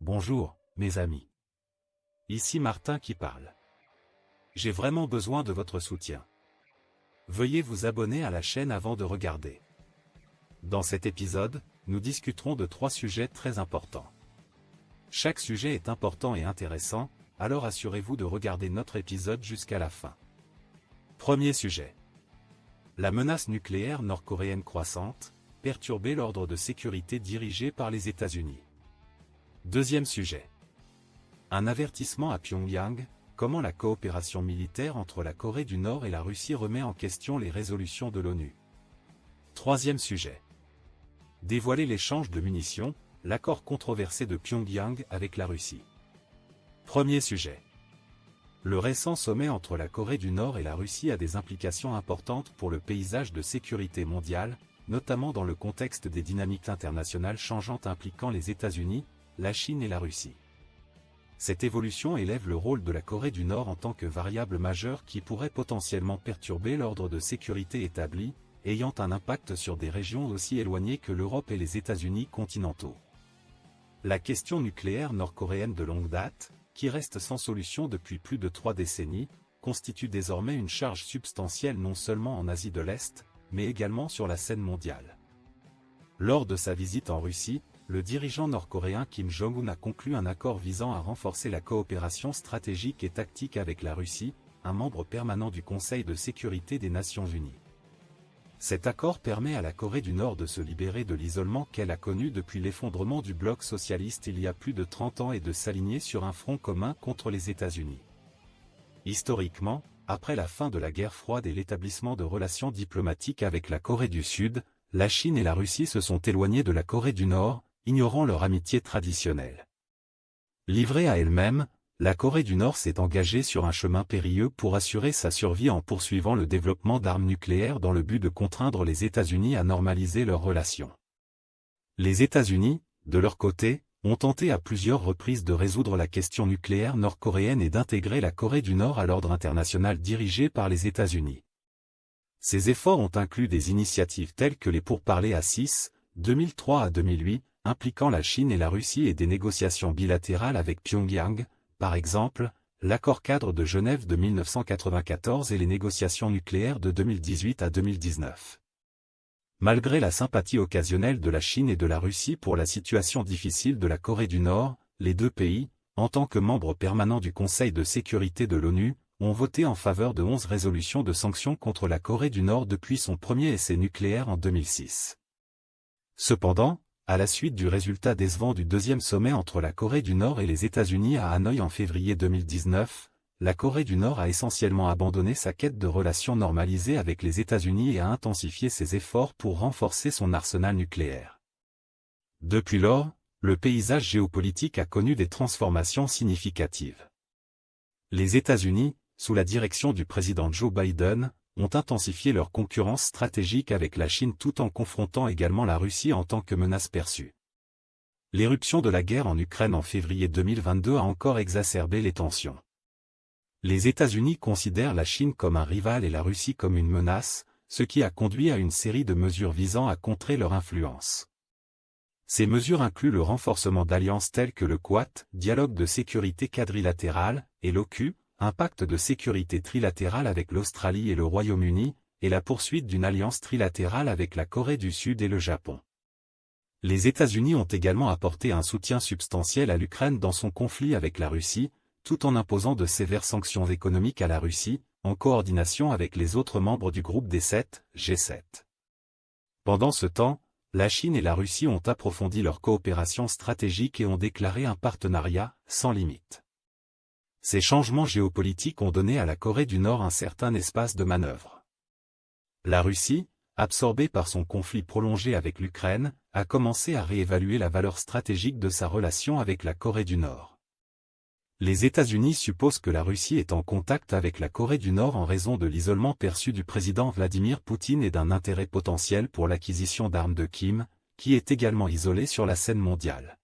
Bonjour, mes amis. Ici Martin qui parle. J'ai vraiment besoin de votre soutien. Veuillez vous abonner à la chaîne avant de regarder. Dans cet épisode, nous discuterons de 3 sujets très importants. Chaque sujet est important et intéressant, alors assurez-vous de regarder notre épisode jusqu'à la fin. Premier sujet. La menace nucléaire nord-coréenne croissante, perturber l'ordre de sécurité dirigé par les États-Unis. Deuxième sujet. Un avertissement à Pyongyang, comment la coopération militaire entre la Corée du Nord et la Russie remet en question les résolutions de l'ONU. Troisième sujet. Dévoiler l'échange de munitions, l'accord controversé de Pyongyang avec la Russie. Premier sujet. Le récent sommet entre la Corée du Nord et la Russie a des implications importantes pour le paysage de sécurité mondiale, notamment dans le contexte des dynamiques internationales changeantes impliquant les États-Unis, la Chine et la Russie. Cette évolution élève le rôle de la Corée du Nord en tant que variable majeure qui pourrait potentiellement perturber l'ordre de sécurité établi, ayant un impact sur des régions aussi éloignées que l'Europe et les États-Unis continentaux. La question nucléaire nord-coréenne de longue date, qui reste sans solution depuis plus de 3 décennies, constitue désormais une charge substantielle non seulement en Asie de l'Est, mais également sur la scène mondiale. Lors de sa visite en Russie, le dirigeant nord-coréen Kim Jong-un a conclu un accord visant à renforcer la coopération stratégique et tactique avec la Russie, un membre permanent du Conseil de sécurité des Nations Unies. Cet accord permet à la Corée du Nord de se libérer de l'isolement qu'elle a connu depuis l'effondrement du bloc socialiste il y a plus de 30 ans et de s'aligner sur un front commun contre les États-Unis. Historiquement, après la fin de la guerre froide et l'établissement de relations diplomatiques avec la Corée du Sud, la Chine et la Russie se sont éloignées de la Corée du Nord, ignorant leur amitié traditionnelle. Livrée à elle-même, la Corée du Nord s'est engagée sur un chemin périlleux pour assurer sa survie en poursuivant le développement d'armes nucléaires dans le but de contraindre les États-Unis à normaliser leurs relations. Les États-Unis, de leur côté, ont tenté à plusieurs reprises de résoudre la question nucléaire nord-coréenne et d'intégrer la Corée du Nord à l'ordre international dirigé par les États-Unis. Ces efforts ont inclus des initiatives telles que les pourparlers à 6, 2003 à 2008, impliquant la Chine et la Russie et des négociations bilatérales avec Pyongyang, par exemple, l'accord-cadre de Genève de 1994 et les négociations nucléaires de 2018 à 2019. Malgré la sympathie occasionnelle de la Chine et de la Russie pour la situation difficile de la Corée du Nord, les deux pays, en tant que membres permanents du Conseil de sécurité de l'ONU, ont voté en faveur de 11 résolutions de sanctions contre la Corée du Nord depuis son premier essai nucléaire en 2006. Cependant, à la suite du résultat décevant du deuxième sommet entre la Corée du Nord et les États-Unis à Hanoï en février 2019, la Corée du Nord a essentiellement abandonné sa quête de relations normalisées avec les États-Unis et a intensifié ses efforts pour renforcer son arsenal nucléaire. Depuis lors, le paysage géopolitique a connu des transformations significatives. Les États-Unis, sous la direction du président Joe Biden, ont intensifié leur concurrence stratégique avec la Chine tout en confrontant également la Russie en tant que menace perçue. L'éruption de la guerre en Ukraine en février 2022 a encore exacerbé les tensions. Les États-Unis considèrent la Chine comme un rival et la Russie comme une menace, ce qui a conduit à une série de mesures visant à contrer leur influence. Ces mesures incluent le renforcement d'alliances telles que le Quad, dialogue de sécurité quadrilatéral, et l'OCU, un pacte de sécurité trilatéral avec l'Australie et le Royaume-Uni, et la poursuite d'une alliance trilatérale avec la Corée du Sud et le Japon. Les États-Unis ont également apporté un soutien substantiel à l'Ukraine dans son conflit avec la Russie, tout en imposant de sévères sanctions économiques à la Russie, en coordination avec les autres membres du groupe des 7, G7. Pendant ce temps, la Chine et la Russie ont approfondi leur coopération stratégique et ont déclaré un partenariat sans limite. Ces changements géopolitiques ont donné à la Corée du Nord un certain espace de manœuvre. La Russie, absorbée par son conflit prolongé avec l'Ukraine, a commencé à réévaluer la valeur stratégique de sa relation avec la Corée du Nord. Les États-Unis supposent que la Russie est en contact avec la Corée du Nord en raison de l'isolement perçu du président Vladimir Poutine et d'un intérêt potentiel pour l'acquisition d'armes de Kim, qui est également isolé sur la scène mondiale.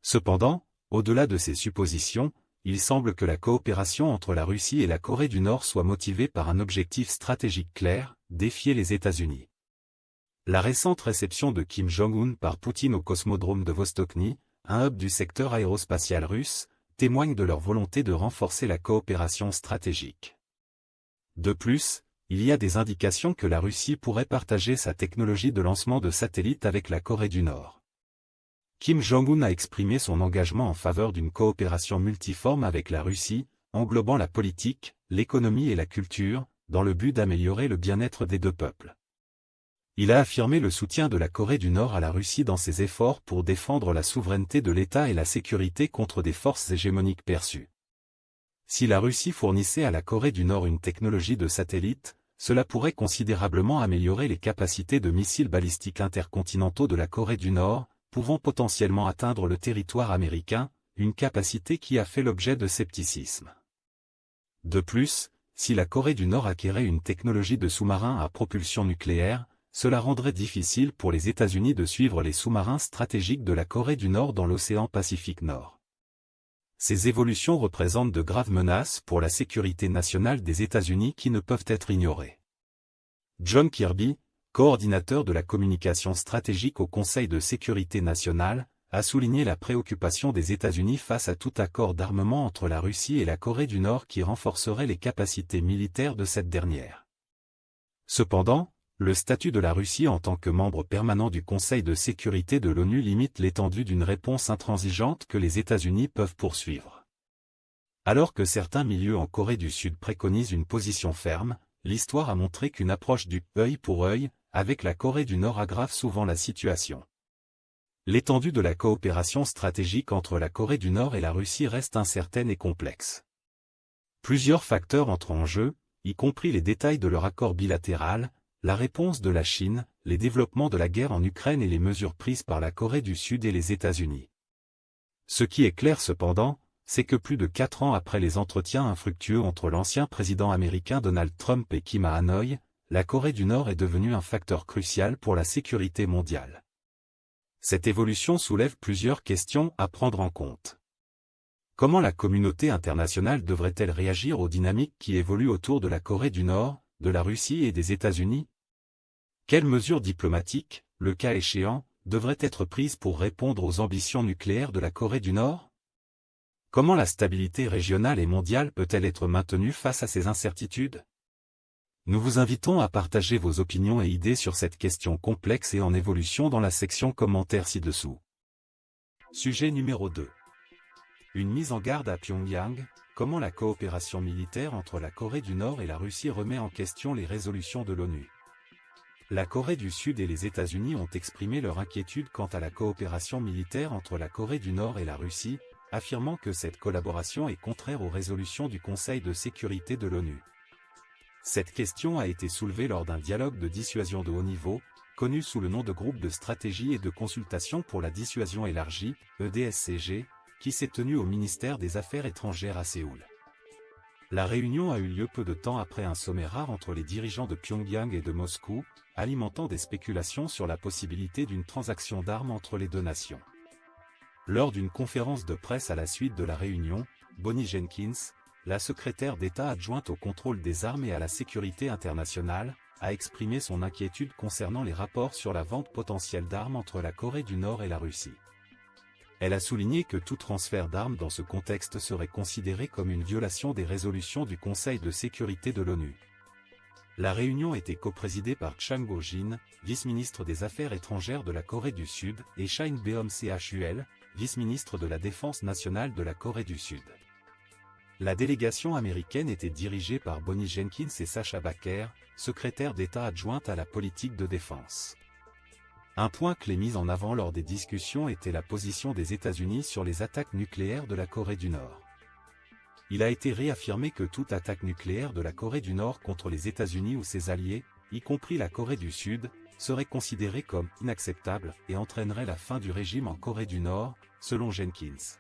Cependant, au-delà de ces suppositions, il semble que la coopération entre la Russie et la Corée du Nord soit motivée par un objectif stratégique clair, défier les États-Unis. La récente réception de Kim Jong-un par Poutine au cosmodrome de Vostochny, un hub du secteur aérospatial russe, témoignent de leur volonté de renforcer la coopération stratégique. De plus, il y a des indications que la Russie pourrait partager sa technologie de lancement de satellites avec la Corée du Nord. Kim Jong-un a exprimé son engagement en faveur d'une coopération multiforme avec la Russie, englobant la politique, l'économie et la culture, dans le but d'améliorer le bien-être des deux peuples. Il a affirmé le soutien de la Corée du Nord à la Russie dans ses efforts pour défendre la souveraineté de l'État et la sécurité contre des forces hégémoniques perçues. Si la Russie fournissait à la Corée du Nord une technologie de satellite, cela pourrait considérablement améliorer les capacités de missiles balistiques intercontinentaux de la Corée du Nord, pouvant potentiellement atteindre le territoire américain, une capacité qui a fait l'objet de scepticisme. De plus, si la Corée du Nord acquérait une technologie de sous-marin à propulsion nucléaire, cela rendrait difficile pour les États-Unis de suivre les sous-marins stratégiques de la Corée du Nord dans l'océan Pacifique Nord. Ces évolutions représentent de graves menaces pour la sécurité nationale des États-Unis qui ne peuvent être ignorées. John Kirby, coordinateur de la communication stratégique au Conseil de sécurité nationale, a souligné la préoccupation des États-Unis face à tout accord d'armement entre la Russie et la Corée du Nord qui renforcerait les capacités militaires de cette dernière. Cependant, le statut de la Russie en tant que membre permanent du Conseil de sécurité de l'ONU limite l'étendue d'une réponse intransigeante que les États-Unis peuvent poursuivre. Alors que certains milieux en Corée du Sud préconisent une position ferme, l'histoire a montré qu'une approche du « œil pour œil » avec la Corée du Nord aggrave souvent la situation. L'étendue de la coopération stratégique entre la Corée du Nord et la Russie reste incertaine et complexe. Plusieurs facteurs entrent en jeu, y compris les détails de leur accord bilatéral, la réponse de la Chine, les développements de la guerre en Ukraine et les mesures prises par la Corée du Sud et les États-Unis. Ce qui est clair cependant, c'est que plus de 4 ans après les entretiens infructueux entre l'ancien président américain Donald Trump et Kim à Hanoï, la Corée du Nord est devenue un facteur crucial pour la sécurité mondiale. Cette évolution soulève plusieurs questions à prendre en compte. Comment la communauté internationale devrait-elle réagir aux dynamiques qui évoluent autour de la Corée du Nord, de la Russie et des États-Unis? Quelles mesures diplomatiques, le cas échéant, devraient être prises pour répondre aux ambitions nucléaires de la Corée du Nord? Comment la stabilité régionale et mondiale peut-elle être maintenue face à ces incertitudes? Nous vous invitons à partager vos opinions et idées sur cette question complexe et en évolution dans la section commentaires ci-dessous. Sujet numéro 2. Une mise en garde à Pyongyang, comment la coopération militaire entre la Corée du Nord et la Russie remet en question les résolutions de l'ONU. La Corée du Sud et les États-Unis ont exprimé leur inquiétude quant à la coopération militaire entre la Corée du Nord et la Russie, affirmant que cette collaboration est contraire aux résolutions du Conseil de sécurité de l'ONU. Cette question a été soulevée lors d'un dialogue de dissuasion de haut niveau, connu sous le nom de Groupe de stratégie et de consultation pour la dissuasion élargie, EDSCG, qui s'est tenu au ministère des Affaires étrangères à Séoul. La réunion a eu lieu peu de temps après un sommet rare entre les dirigeants de Pyongyang et de Moscou, alimentant des spéculations sur la possibilité d'une transaction d'armes entre les deux nations. Lors d'une conférence de presse à la suite de la réunion, Bonnie Jenkins, la secrétaire d'État adjointe au contrôle des armes et à la sécurité internationale, a exprimé son inquiétude concernant les rapports sur la vente potentielle d'armes entre la Corée du Nord et la Russie. Elle a souligné que tout transfert d'armes dans ce contexte serait considéré comme une violation des résolutions du Conseil de sécurité de l'ONU. La réunion était coprésidée par Chang Go-jin, vice-ministre des Affaires étrangères de la Corée du Sud, et Shin Beom-chul, vice-ministre de la Défense nationale de la Corée du Sud. La délégation américaine était dirigée par Bonnie Jenkins et Sacha Baker, secrétaire d'État adjointe à la politique de défense. Un point clé mis en avant lors des discussions était la position des États-Unis sur les attaques nucléaires de la Corée du Nord. Il a été réaffirmé que toute attaque nucléaire de la Corée du Nord contre les États-Unis ou ses alliés, y compris la Corée du Sud, serait considérée comme inacceptable et entraînerait la fin du régime en Corée du Nord, selon Jenkins.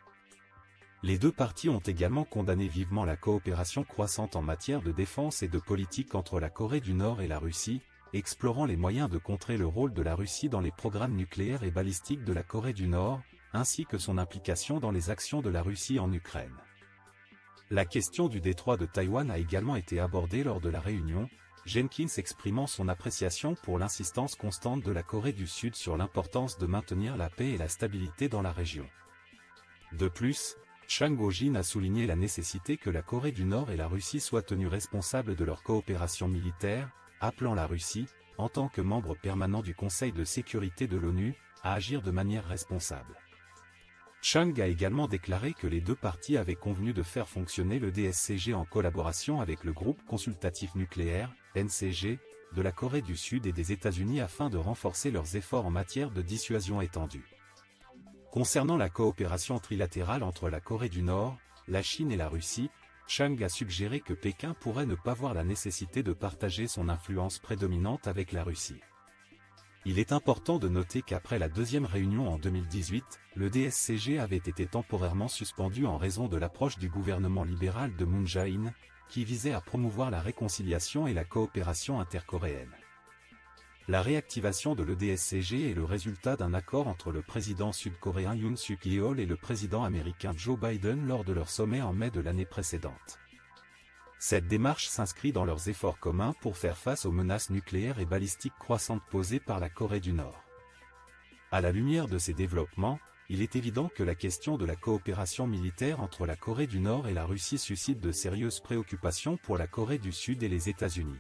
Les deux parties ont également condamné vivement la coopération croissante en matière de défense et de politique entre la Corée du Nord et la Russie, explorant les moyens de contrer le rôle de la Russie dans les programmes nucléaires et balistiques de la Corée du Nord, ainsi que son implication dans les actions de la Russie en Ukraine. La question du détroit de Taïwan a également été abordée lors de la réunion, Jenkins exprimant son appréciation pour l'insistance constante de la Corée du Sud sur l'importance de maintenir la paix et la stabilité dans la région. De plus, Chung Go-jin a souligné la nécessité que la Corée du Nord et la Russie soient tenues responsables de leur coopération militaire, appelant la Russie, en tant que membre permanent du Conseil de sécurité de l'ONU, à agir de manière responsable. Chung a également déclaré que les deux parties avaient convenu de faire fonctionner le DSCG en collaboration avec le groupe consultatif nucléaire, NCG, de la Corée du Sud et des États-Unis afin de renforcer leurs efforts en matière de dissuasion étendue. Concernant la coopération trilatérale entre la Corée du Nord, la Chine et la Russie, Chung a suggéré que Pékin pourrait ne pas voir la nécessité de partager son influence prédominante avec la Russie. Il est important de noter qu'après la deuxième réunion en 2018, le DSCG avait été temporairement suspendu en raison de l'approche du gouvernement libéral de Moon Jae-in, qui visait à promouvoir la réconciliation et la coopération intercoréenne. La réactivation de l'EDSCG est le résultat d'un accord entre le président sud-coréen Yoon Suk-yeol et le président américain Joe Biden lors de leur sommet en mai de l'année précédente. Cette démarche s'inscrit dans leurs efforts communs pour faire face aux menaces nucléaires et balistiques croissantes posées par la Corée du Nord. À la lumière de ces développements, il est évident que la question de la coopération militaire entre la Corée du Nord et la Russie suscite de sérieuses préoccupations pour la Corée du Sud et les États-Unis.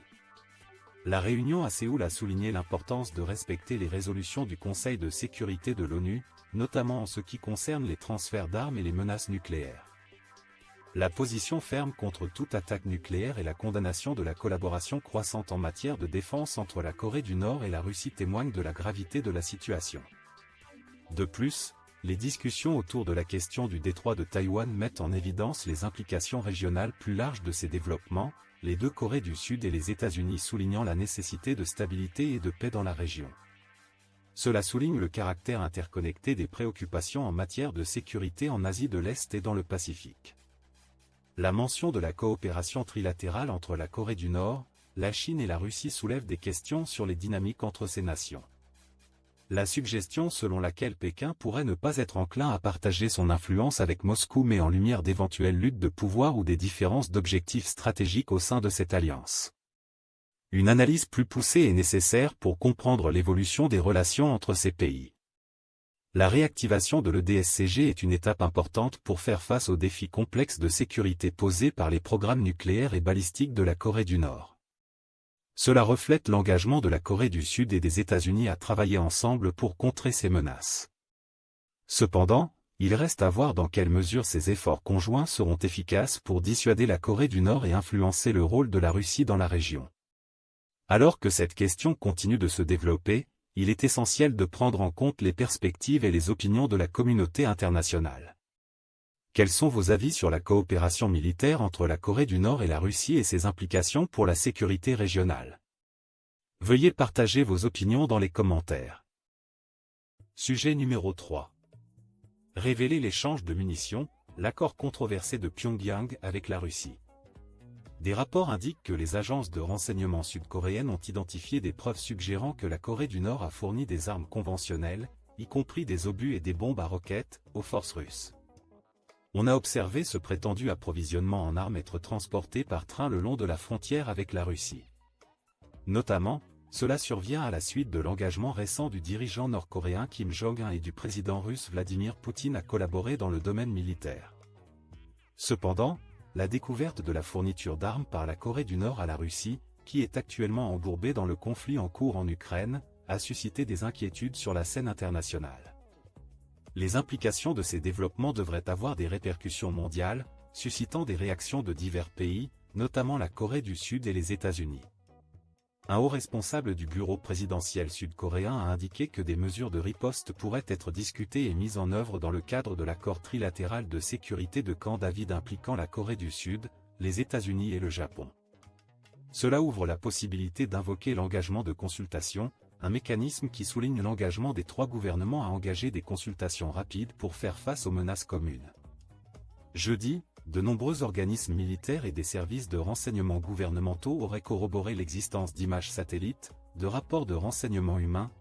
La réunion à Séoul a souligné l'importance de respecter les résolutions du Conseil de sécurité de l'ONU, notamment en ce qui concerne les transferts d'armes et les menaces nucléaires. La position ferme contre toute attaque nucléaire et la condamnation de la collaboration croissante en matière de défense entre la Corée du Nord et la Russie témoignent de la gravité de la situation. De plus, les discussions autour de la question du détroit de Taïwan mettent en évidence les implications régionales plus larges de ces développements, les deux Corées du Sud et les États-Unis soulignant la nécessité de stabilité et de paix dans la région. Cela souligne le caractère interconnecté des préoccupations en matière de sécurité en Asie de l'Est et dans le Pacifique. La mention de la coopération trilatérale entre la Corée du Nord, la Chine et la Russie soulève des questions sur les dynamiques entre ces nations. La suggestion selon laquelle Pékin pourrait ne pas être enclin à partager son influence avec Moscou met en lumière d'éventuelles luttes de pouvoir ou des différences d'objectifs stratégiques au sein de cette alliance. Une analyse plus poussée est nécessaire pour comprendre l'évolution des relations entre ces pays. La réactivation de l'EDSCG est une étape importante pour faire face aux défis complexes de sécurité posés par les programmes nucléaires et balistiques de la Corée du Nord. Cela reflète l'engagement de la Corée du Sud et des États-Unis à travailler ensemble pour contrer ces menaces. Cependant, il reste à voir dans quelle mesure ces efforts conjoints seront efficaces pour dissuader la Corée du Nord et influencer le rôle de la Russie dans la région. Alors que cette question continue de se développer, il est essentiel de prendre en compte les perspectives et les opinions de la communauté internationale. Quels sont vos avis sur la coopération militaire entre la Corée du Nord et la Russie et ses implications pour la sécurité régionale? Veuillez partager vos opinions dans les commentaires. Sujet numéro 3. Révéler l'échange de munitions, l'accord controversé de Pyongyang avec la Russie. Des rapports indiquent que les agences de renseignement sud-coréennes ont identifié des preuves suggérant que la Corée du Nord a fourni des armes conventionnelles, y compris des obus et des bombes à roquettes, aux forces russes. On a observé ce prétendu approvisionnement en armes être transporté par train le long de la frontière avec la Russie. Notamment, cela survient à la suite de l'engagement récent du dirigeant nord-coréen Kim Jong-un et du président russe Vladimir Poutine à collaborer dans le domaine militaire. Cependant, la découverte de la fourniture d'armes par la Corée du Nord à la Russie, qui est actuellement embourbée dans le conflit en cours en Ukraine, a suscité des inquiétudes sur la scène internationale. Les implications de ces développements devraient avoir des répercussions mondiales, suscitant des réactions de divers pays, notamment la Corée du Sud et les États-Unis. Un haut responsable du bureau présidentiel sud-coréen a indiqué que des mesures de riposte pourraient être discutées et mises en œuvre dans le cadre de l'accord trilatéral de sécurité de Camp David impliquant la Corée du Sud, les États-Unis et le Japon. Cela ouvre la possibilité d'invoquer l'engagement de consultation, un mécanisme qui souligne l'engagement des trois gouvernements à engager des consultations rapides pour faire face aux menaces communes. Jeudi, de nombreux organismes militaires et des services de renseignement gouvernementaux auraient corroboré l'existence d'images satellites, de rapports de renseignement humains,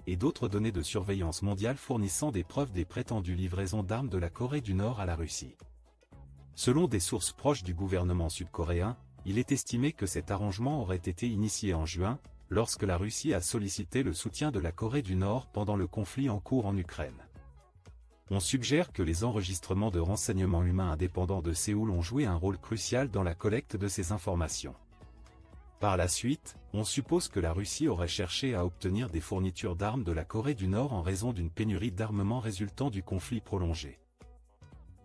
et d'autres données de surveillance mondiale fournissant des preuves des prétendues livraisons d'armes de la Corée du Nord à la Russie. Selon des sources proches du gouvernement sud-coréen, il est estimé que cet arrangement aurait été initié en juin, lorsque la Russie a sollicité le soutien de la Corée du Nord pendant le conflit en cours en Ukraine. on suggère que les enregistrements de renseignements humains indépendants de Séoul ont joué un rôle crucial dans la collecte de ces informations. Par la suite, on suppose que la Russie aurait cherché à obtenir des fournitures d'armes de la Corée du Nord en raison d'une pénurie d'armement résultant du conflit prolongé.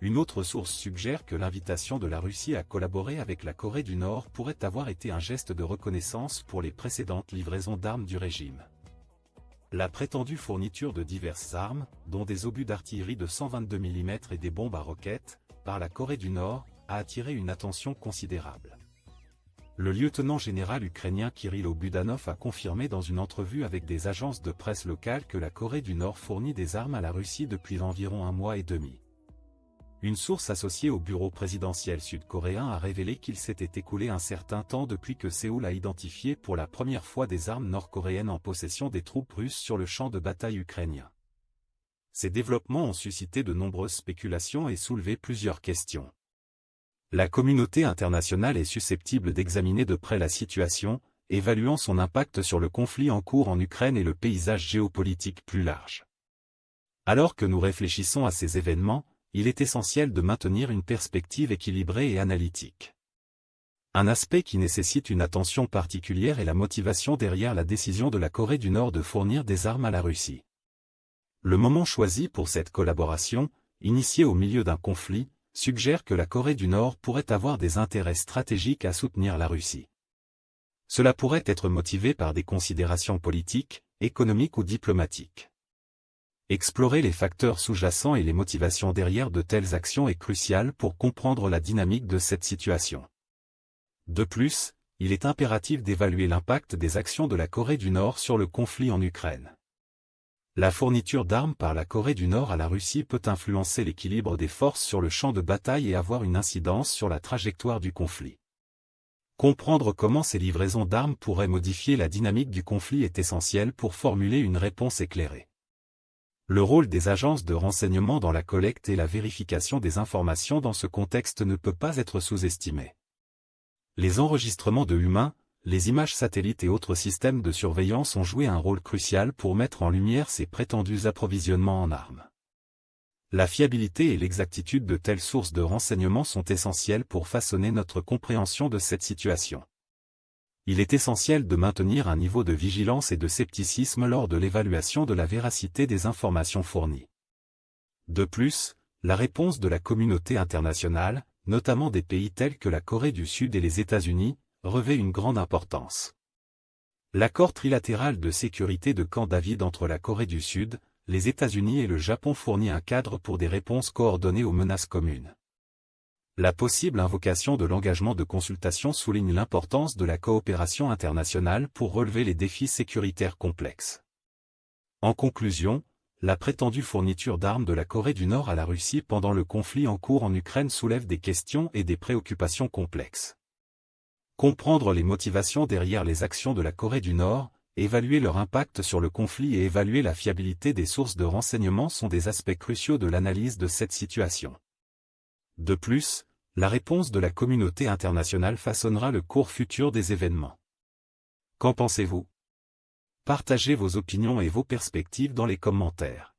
Une autre source suggère que l'invitation de la Russie à collaborer avec la Corée du Nord pourrait avoir été un geste de reconnaissance pour les précédentes livraisons d'armes du régime. La prétendue fourniture de diverses armes, dont des obus d'artillerie de 122 mm et des bombes à roquettes, par la Corée du Nord, a attiré une attention considérable. Le lieutenant-général ukrainien Kirill Budanov a confirmé dans une entrevue avec des agences de presse locales que la Corée du Nord fournit des armes à la Russie depuis environ 1 mois et demi. Une source associée au bureau présidentiel sud-coréen a révélé qu'il s'était écoulé un certain temps depuis que Séoul a identifié pour la première fois des armes nord-coréennes en possession des troupes russes sur le champ de bataille ukrainien. Ces développements ont suscité de nombreuses spéculations et soulevé plusieurs questions. La communauté internationale est susceptible d'examiner de près la situation, évaluant son impact sur le conflit en cours en Ukraine et le paysage géopolitique plus large. Alors que nous réfléchissons à ces événements, il est essentiel de maintenir une perspective équilibrée et analytique. Un aspect qui nécessite une attention particulière est la motivation derrière la décision de la Corée du Nord de fournir des armes à la Russie. Le moment choisi pour cette collaboration, initiée au milieu d'un conflit, suggère que la Corée du Nord pourrait avoir des intérêts stratégiques à soutenir la Russie. Cela pourrait être motivé par des considérations politiques, économiques ou diplomatiques. Explorer les facteurs sous-jacents et les motivations derrière de telles actions est crucial pour comprendre la dynamique de cette situation. De plus, il est impératif d'évaluer l'impact des actions de la Corée du Nord sur le conflit en Ukraine. La fourniture d'armes par la Corée du Nord à la Russie peut influencer l'équilibre des forces sur le champ de bataille et avoir une incidence sur la trajectoire du conflit. Comprendre comment ces livraisons d'armes pourraient modifier la dynamique du conflit est essentiel pour formuler une réponse éclairée. Le rôle des agences de renseignement dans la collecte et la vérification des informations dans ce contexte ne peut pas être sous-estimé. Les enregistrements de humains, les images satellites et autres systèmes de surveillance ont joué un rôle crucial pour mettre en lumière ces prétendus approvisionnements en armes. La fiabilité et l'exactitude de telles sources de renseignements sont essentielles pour façonner notre compréhension de cette situation. Il est essentiel de maintenir un niveau de vigilance et de scepticisme lors de l'évaluation de la véracité des informations fournies. De plus, la réponse de la communauté internationale, notamment des pays tels que la Corée du Sud et les États-Unis, revêt une grande importance. L'accord trilatéral de sécurité de Camp David entre la Corée du Sud, les États-Unis et le Japon fournit un cadre pour des réponses coordonnées aux menaces communes. La possible invocation de l'engagement de consultation souligne l'importance de la coopération internationale pour relever les défis sécuritaires complexes. En conclusion, la prétendue fourniture d'armes de la Corée du Nord à la Russie pendant le conflit en cours en Ukraine soulève des questions et des préoccupations complexes. Comprendre les motivations derrière les actions de la Corée du Nord, évaluer leur impact sur le conflit et évaluer la fiabilité des sources de renseignement sont des aspects cruciaux de l'analyse de cette situation. De plus, la réponse de la communauté internationale façonnera le cours futur des événements. Qu'en pensez-vous? Partagez vos opinions et vos perspectives dans les commentaires.